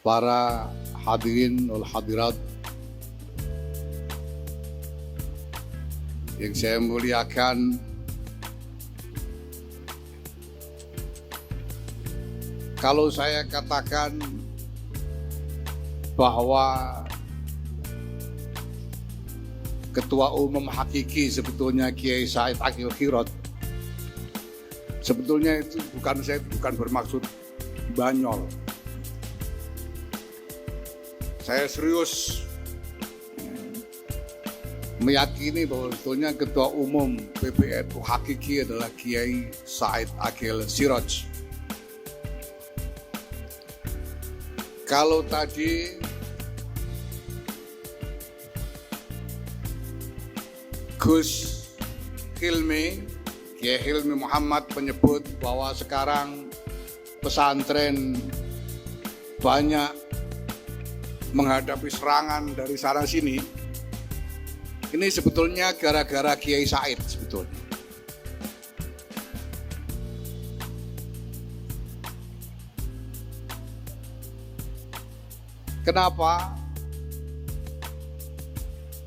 para hadirin wal hadirat yang saya muliakan, kalau saya katakan bahwa Ketua Umum hakiki sebetulnya Kiai Said Akil Siraj, sebetulnya itu bukan bermaksud banyol. Saya serius meyakini bahwa sebetulnya Ketua Umum PBNU hakiki adalah Kiai Said Akil Siraj. Kalau tadi Gus Hilmi, Kiai Hilmi Muhammad menyebut bahwa sekarang pesantren banyak menghadapi serangan dari sana sini, ini sebetulnya gara-gara Kiai Said sebetulnya. Kenapa?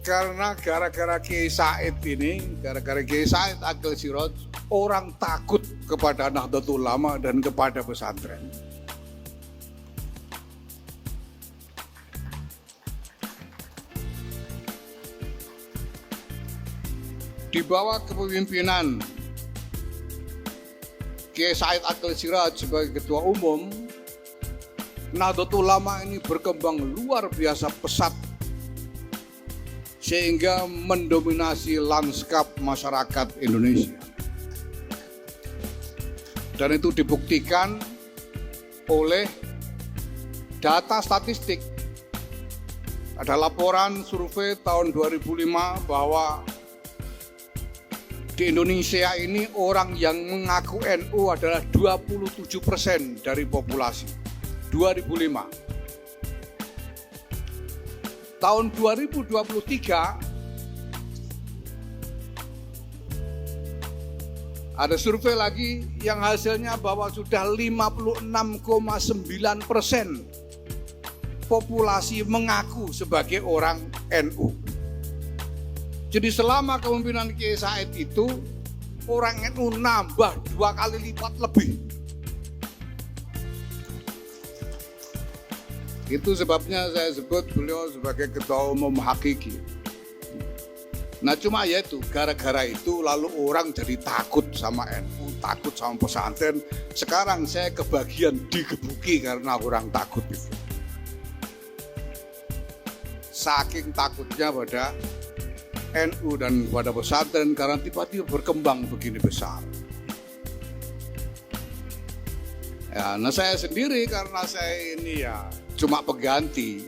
Karena gara-gara Kiai Said ini, gara-gara Kiai Said Akil Siraj, orang takut kepada Nahdlatul Ulama dan kepada pesantren. Di bawah kepemimpinan Kiai Said Akil Siraj sebagai Ketua Umum, Nahdlatul Ulama ini berkembang luar biasa pesat sehingga mendominasi lanskap masyarakat Indonesia. Dan itu dibuktikan oleh data statistik. Ada laporan survei tahun 2005 bahwa di Indonesia ini orang yang mengaku NU adalah 27% dari populasi. 2005. Tahun 2023 ada survei lagi yang hasilnya bahwa sudah 56,9% populasi mengaku sebagai orang NU. Jadi selama kepemimpinan Kiai Said itu orang NU nambah 2 kali lipat lebih. Itu sebabnya saya sebut beliau sebagai Ketua Umum hakiki. Nah cuma ya itu, gara-gara itu lalu orang jadi takut sama NU, takut sama pesantren. Sekarang saya kebagian digebuki karena orang takut itu. Saking takutnya pada NU dan pada pesantren karena tiba-tiba berkembang begini besar. Ya, nah saya sendiri karena saya ini ya cuma pengganti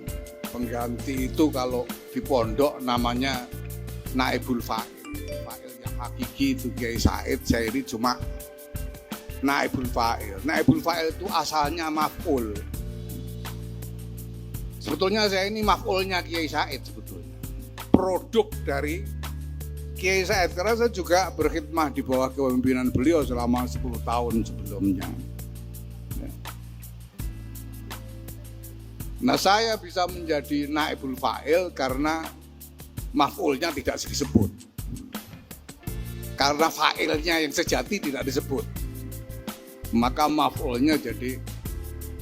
itu kalau di pondok namanya Naibul Fa'il. Fa'il yang hakiki itu Kiai Said, saya ini cuma Naibul Fa'il. Naibul Fa'il itu asalnya maf'ul. Sebetulnya saya ini maf'ulnya Kiai Said sebetulnya. Produk dari Kiai Said, karena saya juga berkhidmah di bawah kepemimpinan beliau selama 10 tahun sebelumnya. Nah saya bisa menjadi Naibul Fa'il karena maf'ulnya tidak disebut. Karena fa'ilnya yang sejati tidak disebut. Maka maf'ulnya jadi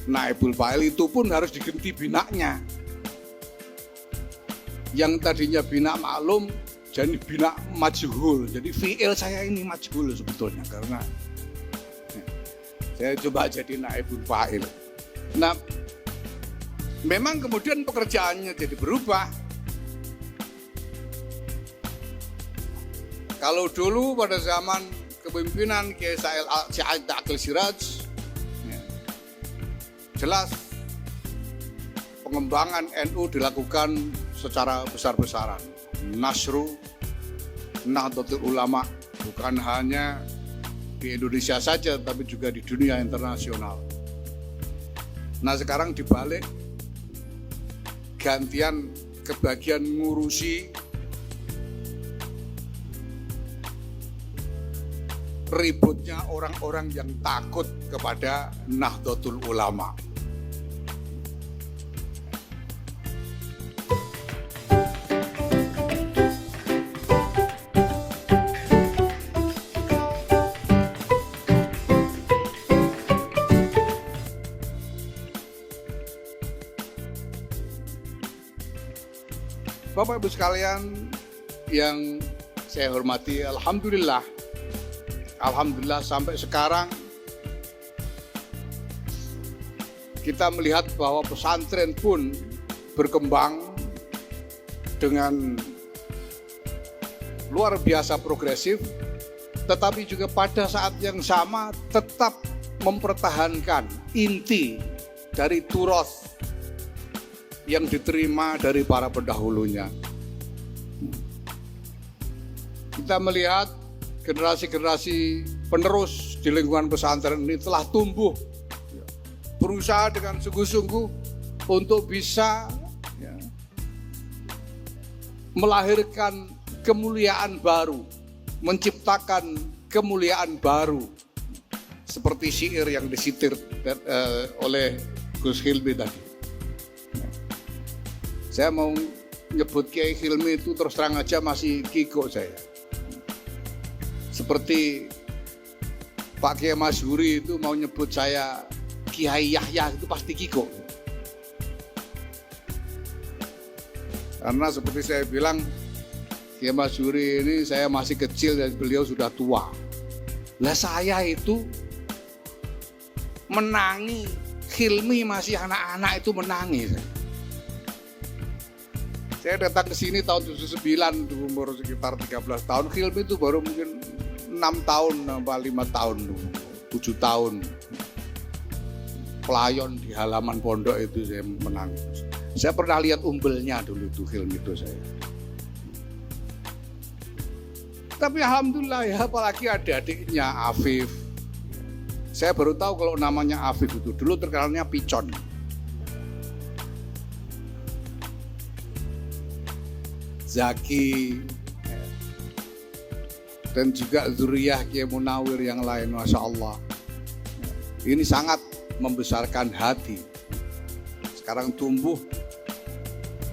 Naibul Fa'il, itu pun harus diganti binaknya. Yang tadinya bina maklum jadi bina majhul. Jadi fi'il saya ini majhul sebetulnya karena saya coba jadi Naibul Fa'il. Nah memang kemudian pekerjaannya jadi berubah. Kalau dulu pada zaman kepemimpinan Kiai Said Akil Siraj, jelas pengembangan NU dilakukan secara besar-besaran. Nasru Nahdlatul Ulama bukan hanya di Indonesia saja, tapi juga di dunia internasional. Nah sekarang dibalik, gantian kebagian ngurusi ributnya orang-orang yang takut kepada Nahdlatul Ulama. Bapak Ibu sekalian yang saya hormati, Alhamdulillah sampai sekarang kita melihat bahwa pesantren pun berkembang dengan luar biasa progresif, tetapi juga pada saat yang sama tetap mempertahankan inti dari turos yang diterima dari para pendahulunya. Kita melihat generasi-generasi penerus di lingkungan pesantren ini telah tumbuh, berusaha dengan sungguh-sungguh untuk bisa melahirkan kemuliaan baru, menciptakan kemuliaan baru, seperti syair yang disitir oleh Gus Hilmi tadi. Saya mau nyebut Kiai Hilmi itu terus terang aja masih kiko saya. Seperti Pak Kiai Masyhuri itu mau nyebut saya Kiai Yahya itu pasti kiko. Karena seperti saya bilang, Kiai Masyhuri ini saya masih kecil dan beliau sudah tua. Lah saya itu menangi, Hilmi masih anak-anak itu menangi. Saya datang ke sini tahun 79, umur sekitar 13 tahun. Hilmi itu baru mungkin 6 tahun, 5 tahun, 7 tahun. Pelayon di halaman pondok itu saya menang. Saya pernah lihat umbelnya dulu itu Hilmi itu saya. Tapi alhamdulillah ya, apalagi ada adiknya Afif. Saya baru tahu kalau namanya Afif itu. Dulu terkenalnya Picon. Zaki. Dan juga zuriyah Kiai Munawir yang lain, Masya Allah. Ini sangat membesarkan hati. Sekarang tumbuh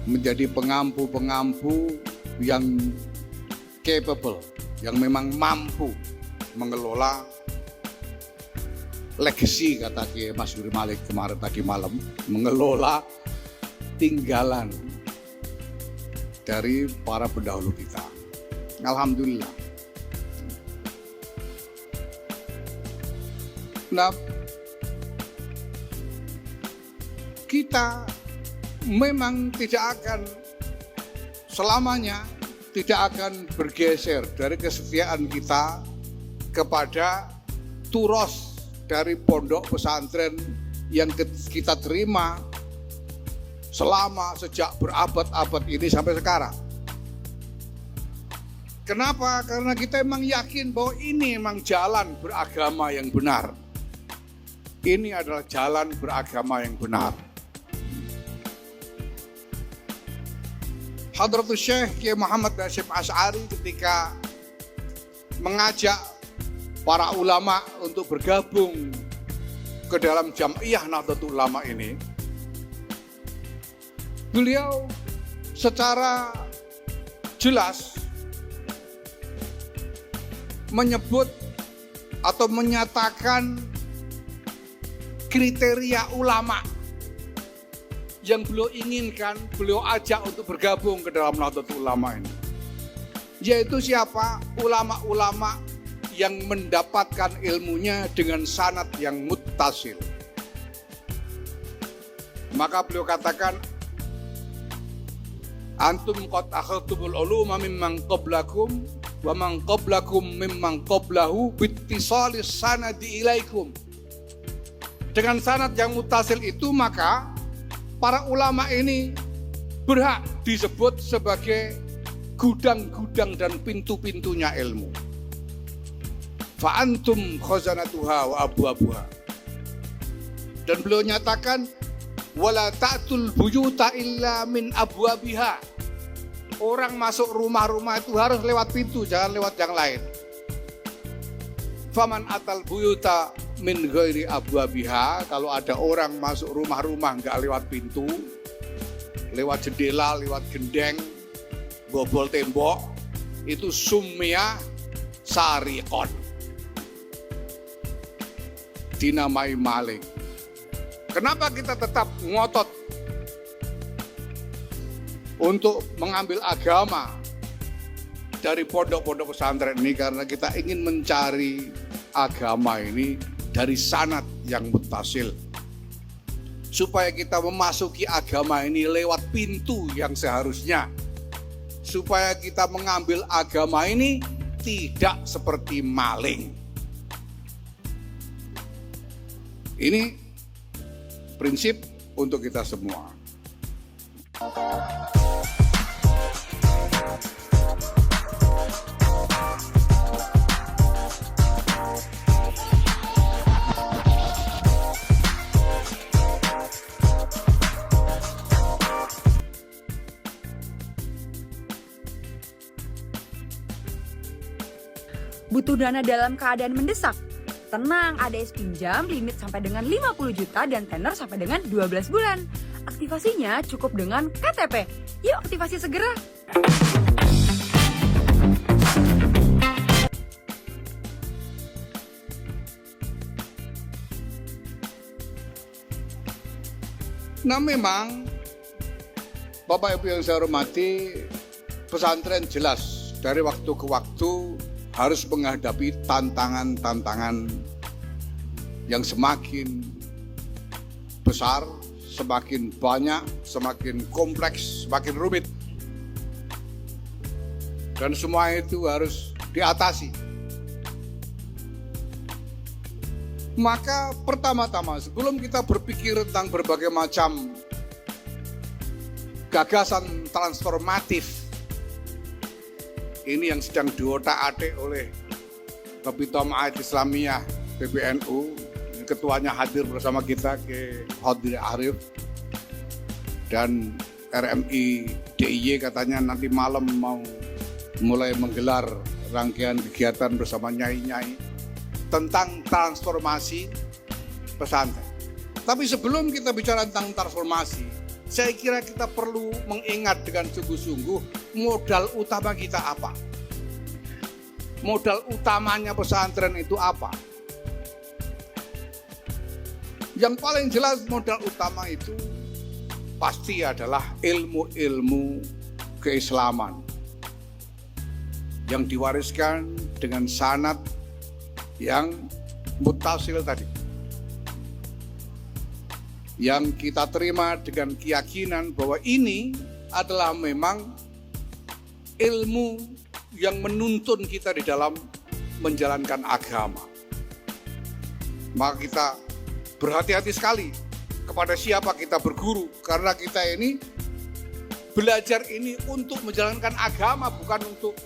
menjadi pengampu-pengampu yang capable, yang memang mampu mengelola legacy, kata Kiai Masyhuri Malik kemarin tadi malam, mengelola tinggalan dari para pendahulu kita. Alhamdulillah. Nah, kita memang tidak akan selamanya tidak akan bergeser dari kesetiaan kita kepada turos dari pondok pesantren yang kita terima selama sejak berabad-abad ini sampai sekarang. Kenapa? Karena kita memang yakin bahwa ini memang jalan beragama yang benar. Ini adalah jalan beragama yang benar. Hadratus Syekh Kiai Muhammad Hasyim Asy'ari ketika mengajak para ulama untuk bergabung ke dalam Jam'iyah Nahdlatul Ulama ini, beliau secara jelas menyebut atau menyatakan kriteria ulama yang beliau inginkan, beliau ajak untuk bergabung ke dalam Nahdlatul Ulama ini. Yaitu siapa? Ulama-ulama yang mendapatkan ilmunya dengan sanad yang muttasil. Maka beliau katakan, antum qad akhadtumul uluma mimman qablakum wa man qablakum mimman qablahu bittisalis sanadi ilaikum. Dengan sanad yang muttasil itu, maka para ulama ini berhak disebut sebagai gudang-gudang dan pintu-pintunya ilmu. Fa antum khazanatuha wa abwabuha. Dan beliau nyatakan, wala ta'tul buyuta illa min abwabiha. Orang masuk rumah-rumah itu harus lewat pintu, jangan lewat yang lain. Faman atal buyuta min ghairi abwabiha. Kalau ada orang masuk rumah-rumah enggak lewat pintu, lewat jendela, lewat gendeng, bobol tembok, itu sumya sariqon, dinamai maling. Kenapa kita tetap ngotot untuk mengambil agama dari pondok-pondok pesantren ini karena kita ingin mencari agama ini dari sanad yang muttasil. Supaya kita memasuki agama ini lewat pintu yang seharusnya. Supaya kita mengambil agama ini tidak seperti maling. Ini prinsip untuk kita semua. Butuh dana dalam keadaan mendesak? Tenang, ADS pinjam limit sampai dengan 50 juta dan tenor sampai dengan 12 bulan. Aktivasinya cukup dengan KTP. Yuk aktivasi segera. Nah memang, Bapak Ibu yang saya hormati, pesantren jelas dari waktu ke waktu harus menghadapi tantangan-tantangan yang semakin besar, semakin banyak, semakin kompleks, semakin rumit. Dan semua itu harus diatasi. Maka pertama-tama sebelum kita berpikir tentang berbagai macam gagasan transformatif ini yang sedang diotak-atik oleh Rabithah Ma'ahid Islamiyah PBNU, ketuanya hadir bersama kita ke Hadir Arif, dan RMI DIY katanya nanti malam mau mulai menggelar rangkaian kegiatan bersama nyai-nyai tentang transformasi pesantren. Tapi sebelum kita bicara tentang transformasi, saya kira kita perlu mengingat dengan sungguh-sungguh modal utama kita apa. Modal utamanya pesantren itu apa? Yang paling jelas modal utama itu pasti adalah ilmu-ilmu keislaman yang diwariskan dengan sanad yang muttasil tadi, yang kita terima dengan keyakinan bahwa ini adalah memang ilmu yang menuntun kita di dalam menjalankan agama. Maka kita berhati-hati sekali kepada siapa kita berguru, karena kita ini belajar ini untuk menjalankan agama, bukan untuk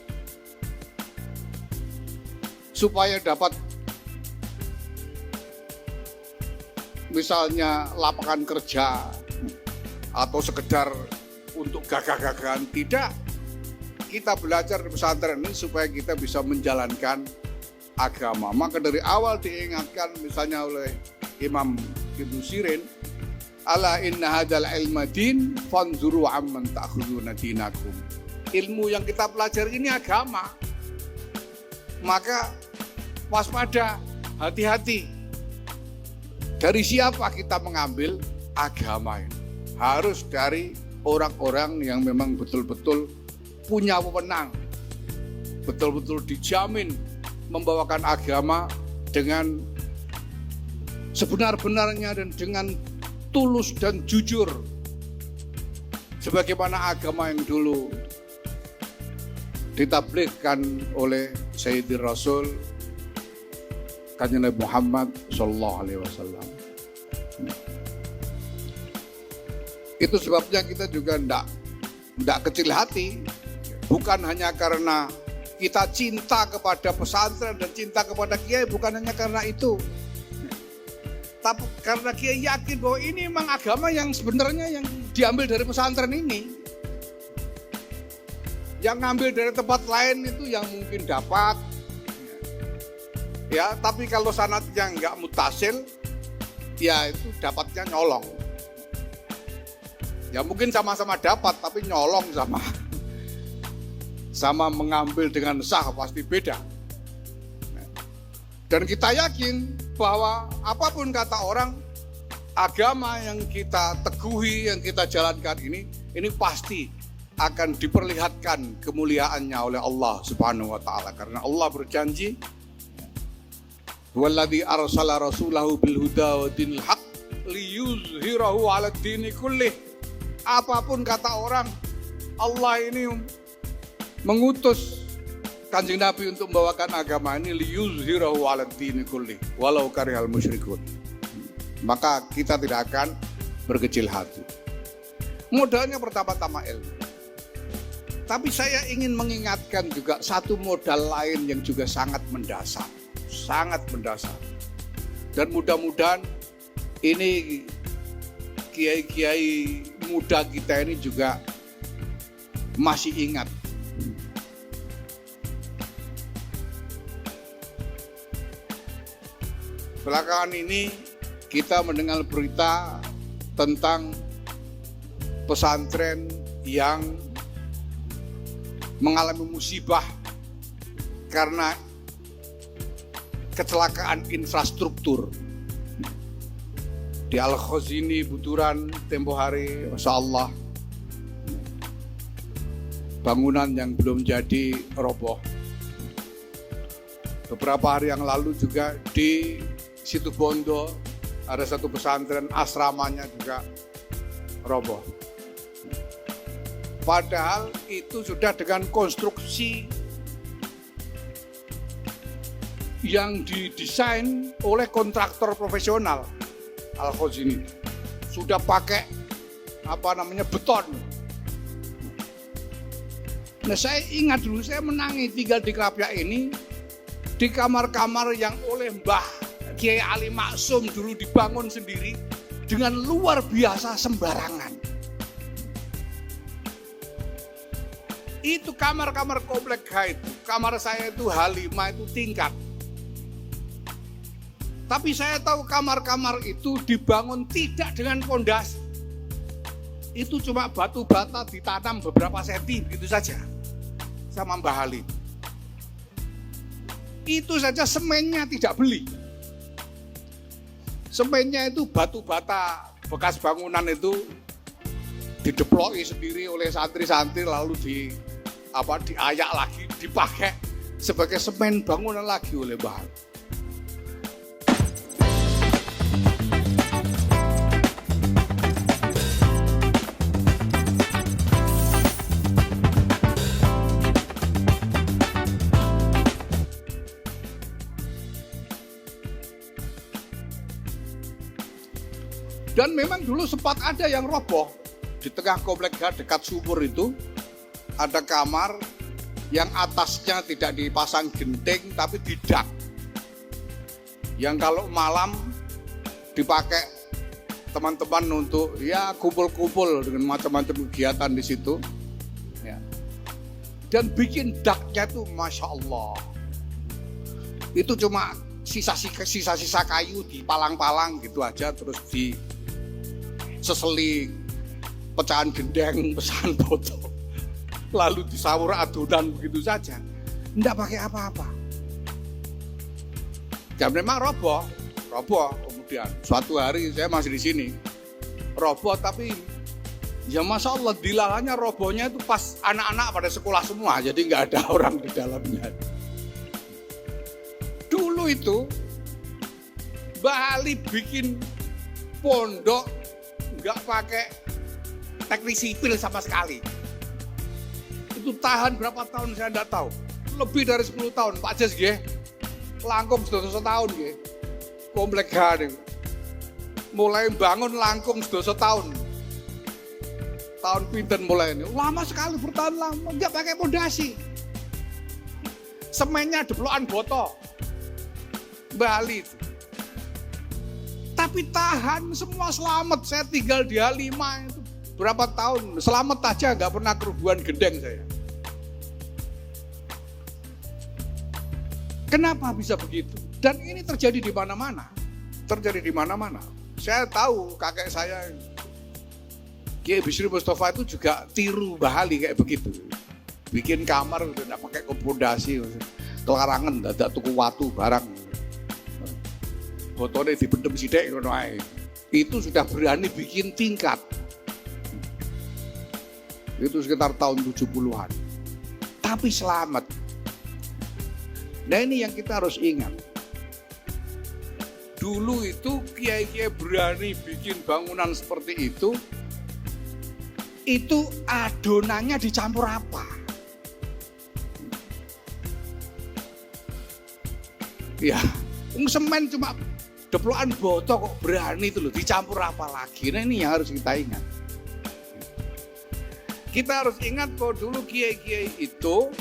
supaya dapat misalnya lapangan kerja atau sekedar untuk gagah-gagahan. Tidak, kita belajar di pesantren ini supaya kita bisa menjalankan agama. Maka dari awal diingatkan misalnya oleh Imam Ibnu Sirin, ala inna hadzal ilma din fanzuru amman ta'khuduna dinakum. Ilmu yang kita pelajari ini agama. Maka waspada, hati-hati. Dari siapa kita mengambil agama ini? Harus dari orang-orang yang memang betul-betul punya wewenang, betul-betul dijamin membawakan agama dengan sebenar-benarnya dan dengan tulus dan jujur, sebagaimana agama yang dulu ditabligkan oleh Sayyidina Rasul Kanjeng Nabi Muhammad Sallallahu Alaihi Wasallam. Itu sebabnya kita juga tidak kecil hati, bukan hanya karena kita cinta kepada pesantren dan cinta kepada kiai, bukan hanya karena itu, tapi karena kiai yakin bahwa ini memang agama yang sebenarnya yang diambil dari pesantren ini. Yang ngambil dari tempat lain itu yang mungkin dapat, ya, tapi kalau sanadnya nggak mutasil, ya itu dapatnya nyolong. Ya mungkin sama-sama dapat, tapi nyolong sama mengambil dengan sah pasti beda. Dan kita yakin bahwa apapun kata orang, agama yang kita teguhi, yang kita jalankan ini pasti akan diperlihatkan kemuliaannya oleh Allah Subhanahu wa taala, karena Allah berjanji, "Walladzi arsala rasulahu bil huda wa dinil haq liyuzhirahu 'ala dini kullih." Apapun kata orang, Allah ini mengutus Kanjeng Nabi untuk membawakan agama ini liyuzhirahu 'ala dini kullih walau karihal musyrikun. Maka kita tidak akan berkecil hati. Modalnya pertama-tama ilmu. Tapi saya ingin mengingatkan juga satu modal lain yang juga sangat mendasar. Sangat mendasar. Dan mudah-mudahan ini kiai-kiai muda kita ini juga masih ingat. Belakangan ini kita mendengar berita tentang pesantren yang mengalami musibah karena kecelakaan infrastruktur. Di Al-Khazini Buturan tempo hari, Masya Allah, bangunan yang belum jadi roboh. Beberapa hari yang lalu juga di Situbondo ada satu pesantren, asramanya juga roboh. Padahal itu sudah dengan konstruksi yang didesain oleh kontraktor profesional. Al-Khazini sudah pakai beton. Nah, saya ingat dulu saya menangi tinggal di Krapyak ini, di kamar-kamar yang oleh Mbah Kiai Ali Maksum dulu dibangun sendiri dengan luar biasa sembarangan. Itu kamar-kamar komplek H itu, kamar saya itu H5 itu tingkat. Tapi saya tahu kamar-kamar itu dibangun tidak dengan fondasi. Itu cuma batu bata ditanam beberapa senti begitu saja sama Mbah Halim. Itu saja semennya tidak beli. Semennya itu batu bata bekas bangunan itu dideploki sendiri oleh santri-santri lalu diayak lagi, dipakai sebagai semen bangunan lagi oleh Mbah Halim. Dan memang dulu sempat ada yang roboh. Di tengah komplek dekat sumur itu ada kamar yang atasnya tidak dipasang genting tapi didak. Yang kalau malam dipakai teman-teman untuk ya kumpul-kumpul dengan macam-macam kegiatan di situ. Ya. Dan bikin daknya itu Masya Allah. Itu cuma sisa-sisa kayu dipalang-palang gitu aja, terus diseseling, pecahan gendeng, pecahan botol, lalu disawur adonan begitu saja, tidak pakai apa-apa. Dan memang roboh. Kemudian suatu hari saya masih di sini, roboh, tapi ya Masya Allah dilalanya robohnya itu pas anak-anak pada sekolah semua, jadi nggak ada orang di dalamnya. Dulu itu Mbah Ali bikin pondok nggak pakai teknik sipil sama sekali. Itu tahan berapa tahun saya nggak tahu. Lebih dari 10 tahun. Pak Jes nggih. Langkung sedoso tahun nggih. Komplek H niku. Mulai bangun langkung sedoso tahun. Tahun pinten mulai ini. Lama sekali, bertahun lama nggak pakai pondasi. Semennya deplokan botol. Bali itu. Tapi tahan, semua selamat. Saya tinggal di H5 itu berapa tahun, selamat aja, nggak pernah kerubuhan gendeng saya. Kenapa bisa begitu? Dan ini terjadi di mana-mana. Saya tahu kakek saya Kiai Bisri Mustafa itu juga tiru Mbah Ali kayak begitu. Bikin kamar udah nggak pakai pondasi, kelarangan, dadak tuku watu barang. Botolnya dipendem sithik ngono ae. Itu sudah berani bikin tingkat. Itu sekitar tahun 70-an. Tapi selamat. Nah ini yang kita harus ingat. Dulu itu kiai-kiai berani bikin bangunan seperti itu adonannya dicampur apa? Ya, semen cuma deplokan botok kok berani itu loh, dicampur apa lagi? Nah ini yang harus kita ingat. Kita harus ingat bahwa dulu kiai-kiai itu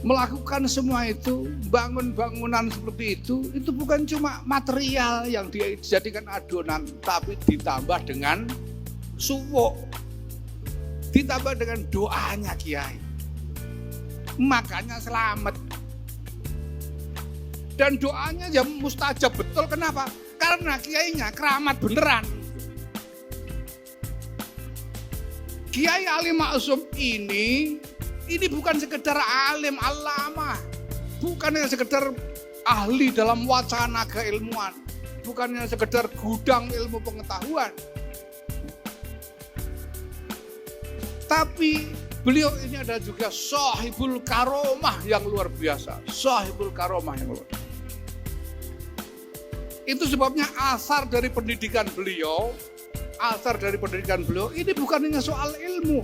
melakukan semua itu, bangun bangunan seperti itu bukan cuma material yang dijadikan adonan, tapi ditambah dengan suwuk, ditambah dengan doanya kiai. Makanya selamat. Dan doanya ya mustajab betul. Kenapa? Karena kiainya keramat beneran. Kiai Ali Maksum ini bukan sekedar alim alama, bukannya sekedar ahli dalam wacana keilmuan, bukannya sekedar gudang ilmu pengetahuan. Tapi beliau ini ada juga sahibul karomah yang luar biasa, sahibul karomah yang luar biasa. Itu sebabnya asar dari pendidikan beliau ini bukan hanya soal ilmu,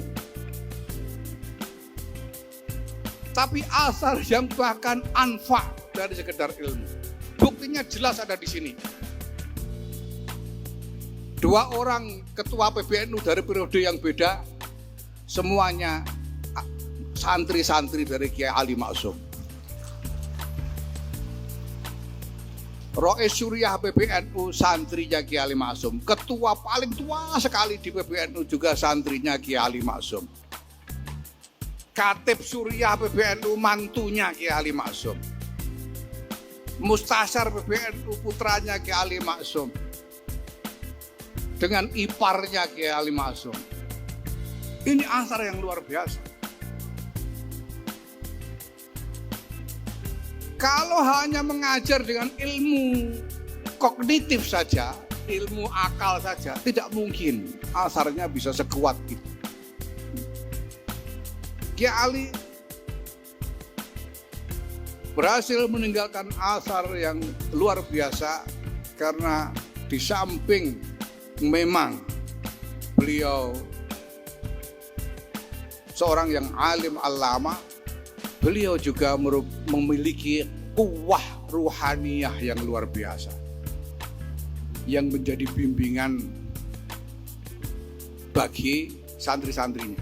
tapi asar yang bahkan anfa dari sekedar ilmu. Buktinya jelas ada di sini. 2 orang ketua PBNU dari periode yang beda, semuanya santri-santri dari Kiai Ali Maksum. Rois Suriah PBNU santrinya Kiai Ali Maksum. Ketua paling tua sekali di PBNU juga santrinya Kiai Ali Maksum. Katib Suriah PBNU mantunya Kiai Ali Maksum. Mustasyar PBNU putranya Kiai Ali Maksum. Dengan iparnya Kiai Ali Maksum. Ini asar yang luar biasa. Kalau hanya mengajar dengan ilmu kognitif saja, ilmu akal saja, tidak mungkin asarnya bisa sekuat itu. Kiai Ali berhasil meninggalkan asar yang luar biasa karena di samping memang beliau seorang yang alim alama, beliau juga memiliki kuwah ruhaniyah yang luar biasa yang menjadi bimbingan bagi santri-santrinya.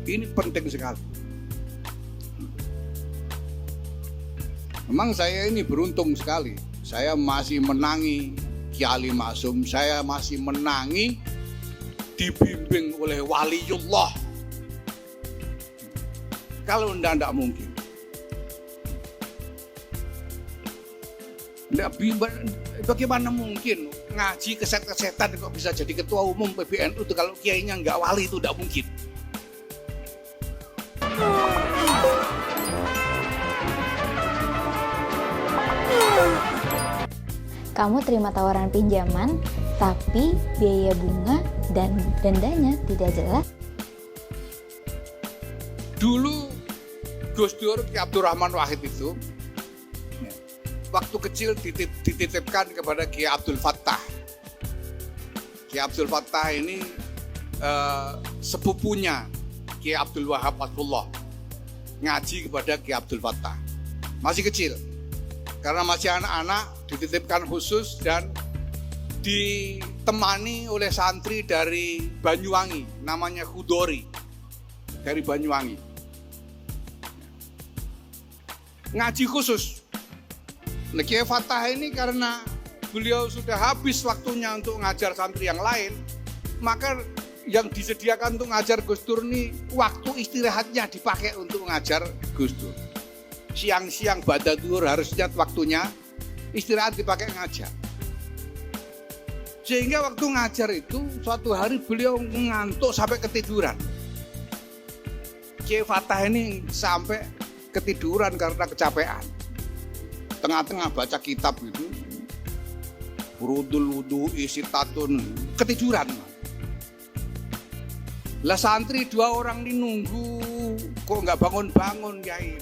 Ini penting sekali. Memang saya ini beruntung sekali. Saya masih menangi Kiai Ali Maksum, saya masih menangi dibimbing oleh waliullah. Kalau tidak mungkin. Bagaimana mungkin ngaji keset-kesetan kok bisa jadi ketua umum PBNU itu kalau kiainya nggak wali, itu tidak mungkin. Kamu terima tawaran pinjaman, tapi biaya bunga dan dendanya tidak jelas. Dulu Gus Dur Ki Abdurrahman Wahid itu waktu kecil dititipkan kepada Ki Abdul Fattah. Ki Abdul Fattah ini sepupunya Ki Abdul Wahab Asfullah, ngaji kepada Ki Abdul Fattah. Masih kecil, karena masih anak-anak, dititipkan khusus dan ditemani oleh santri dari Banyuwangi, namanya Khudori, dari Banyuwangi. Ngaji khusus. Nah, Kiai Fattah ini karena beliau sudah habis waktunya untuk ngajar santri yang lain, maka yang disediakan untuk ngajar Gus Dur ini waktu istirahatnya dipakai untuk ngajar Gus Dur. Siang-siang ba'da zuhur harusnya waktunya istirahat dipakai ngajar. Sehingga waktu ngajar itu suatu hari beliau ngantuk sampai ketiduran. Kiai Fattah ini sampai ketiduran karena kecapean. Tengah-tengah baca kitab itu, Furudul wudu isitatun, ketiduran. Lah santri 2 orang ini nunggu, kok nggak bangun-bangun Kiai.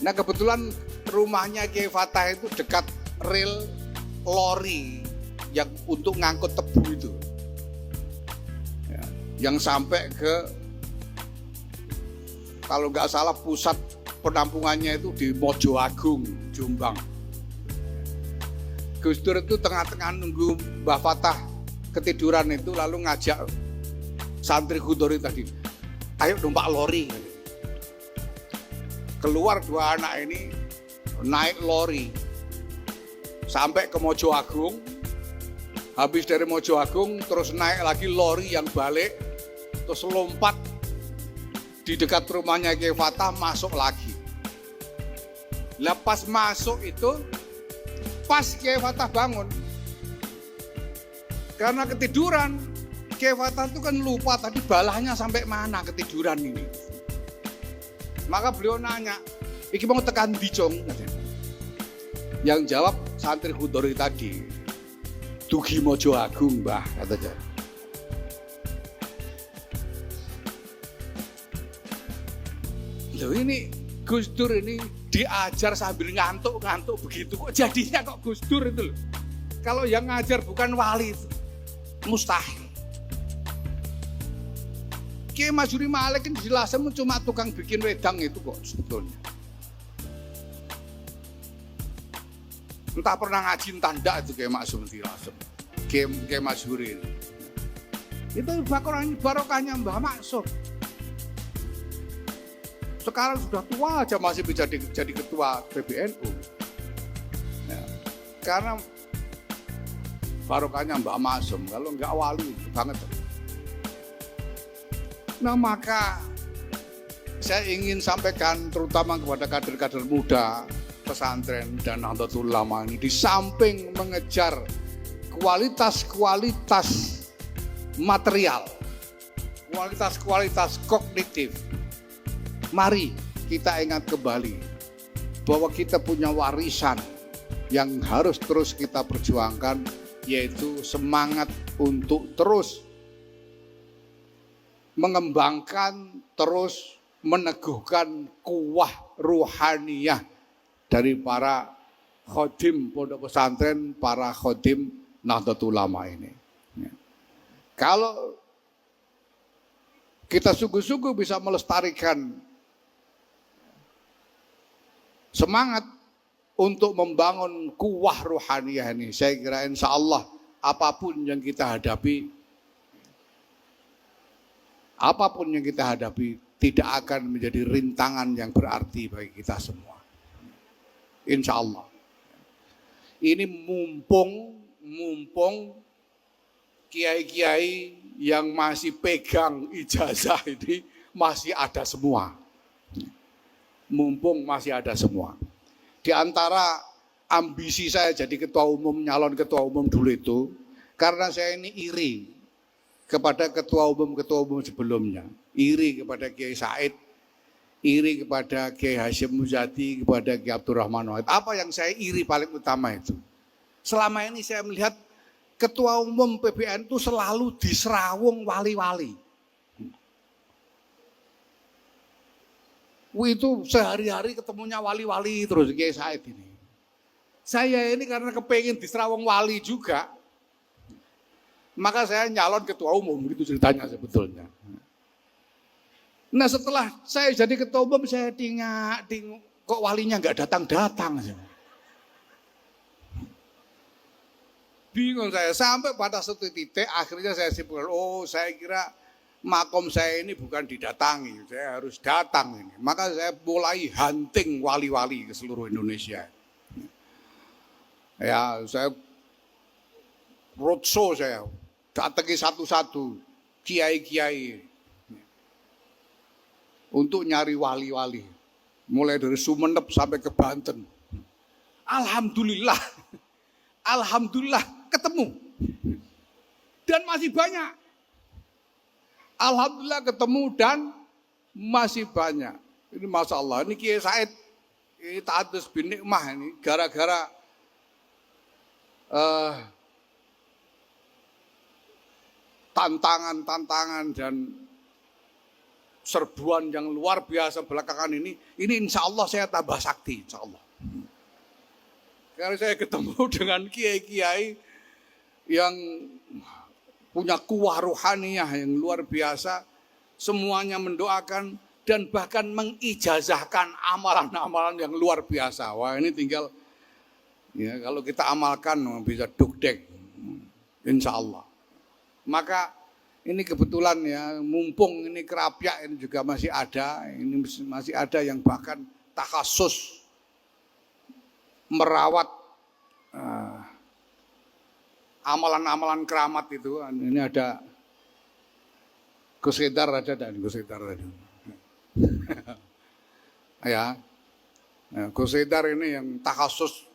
Nah kebetulan rumahnya Kiai Fatah itu dekat rel lori yang untuk ngangkut tebu itu, ya, yang sampai ke, kalau nggak salah pusat penampungannya itu di Mojo Agung, Jombang. Gus Dur itu tengah-tengah nunggu Mbah Fatah ketiduran itu lalu ngajak santri Khudori tadi, ayo numpak lori. Keluar 2 anak ini naik lori sampai ke Mojo Agung. Habis dari Mojo Agung terus naik lagi lori yang balik, terus lompat di dekat rumahnya Kiai Fatah, masuk lagi. Lepas masuk itu pas Kiai Fatah bangun karena ketiduran. Kiai Fatah itu kan lupa tadi balahnya sampai mana ketiduran ini. Maka beliau nanya, iki mau tekan di Cong? Yang jawab santri Khudori tadi, dugi Mojo Agung Mbah, katanya. Loh ini Gus Dur ini diajar sambil ngantuk-ngantuk begitu, kok jadinya kok Gus Dur itu loh. Kalau yang ngajar bukan wali itu, mustahil. Kiai Masuri Malik kan dijelaskan cuma tukang bikin wedang itu kok sebetulnya. Entah pernah ngaji entah enggak itu Kiai Maksum dijelaskan. Kiai Masuri ini. Itu barokahnya Mbah Maksum. Sekarang sudah tua aja masih bisa jadi ketua PBNU. Ya, karena barokahnya Mbah Maksum, kalau enggak wali banget. Nah maka saya ingin sampaikan terutama kepada kader-kader muda pesantren dan Nahdlatul Ulama ini, di samping mengejar kualitas-kualitas material, kualitas-kualitas kognitif, mari kita ingat kembali bahwa kita punya warisan yang harus terus kita perjuangkan, yaitu semangat untuk terus mengembangkan, terus meneguhkan kuwah ruhaniyah dari para khodim pondok pesantren, para khodim Nahdlatul Ulama ini. Kalau kita sungguh-sungguh bisa melestarikan semangat untuk membangun kuwah ruhaniyah ini, saya kira insya Allah apapun yang kita hadapi tidak akan menjadi rintangan yang berarti bagi kita semua. Insya Allah. Ini mumpung kiai-kiai yang masih pegang ijazah ini masih ada semua. Mumpung masih ada semua. Di antara ambisi saya jadi nyalon ketua umum dulu itu, karena saya ini iri kepada ketua umum sebelumnya, iri kepada Kiai Said, iri kepada Kiai Hasyim Muzadi, kepada Kiai Abdurrahman Wahid. Apa yang saya iri paling utama itu? Selama ini saya melihat ketua umum PBN itu selalu diserawung wali-wali. Itu sehari-hari ketemunya wali-wali terus Kiai Said ini. Saya ini karena kepengen diserawung wali juga, maka saya nyalon ketua umum, gitu ceritanya sebetulnya. Nah setelah saya jadi ketua umum, saya tinggal kok walinya nggak datang-datang. Bingung saya, sampai pada satu titik akhirnya saya simpulkan, oh saya kira makom saya ini bukan didatangi, saya harus datang ini. Maka saya mulai hunting wali-wali ke seluruh Indonesia. Ya saya roadshow, saya datangi satu-satu kiai-kiai untuk nyari wali-wali, mulai dari Sumeneb sampai ke Banten. Alhamdulillah ketemu dan masih banyak. Alhamdulillah ketemu dan masih banyak. Ini Masya Allah, ini Kiai Said, ini Ta'adus bin Nikmah ini gara-gara eh, tantangan-tantangan dan serbuan yang luar biasa belakangan ini insya Allah saya tambah sakti, insya Allah. Karena saya ketemu dengan kiai-kiai yang punya kuwah ruhaniyah yang luar biasa, semuanya mendoakan dan bahkan mengijazahkan amalan-amalan yang luar biasa. Wah, ini tinggal ya kalau kita amalkan bisa dugdek, insya Allah. Maka ini kebetulan ya, mumpung ini Kerapyak ini juga masih ada, ini masih ada yang bahkan takhasus merawat amalan-amalan keramat itu. Ini ada Gus Sedar ada dan Gus Sedar ada. Ya, Gus Sedar ini yang takhasus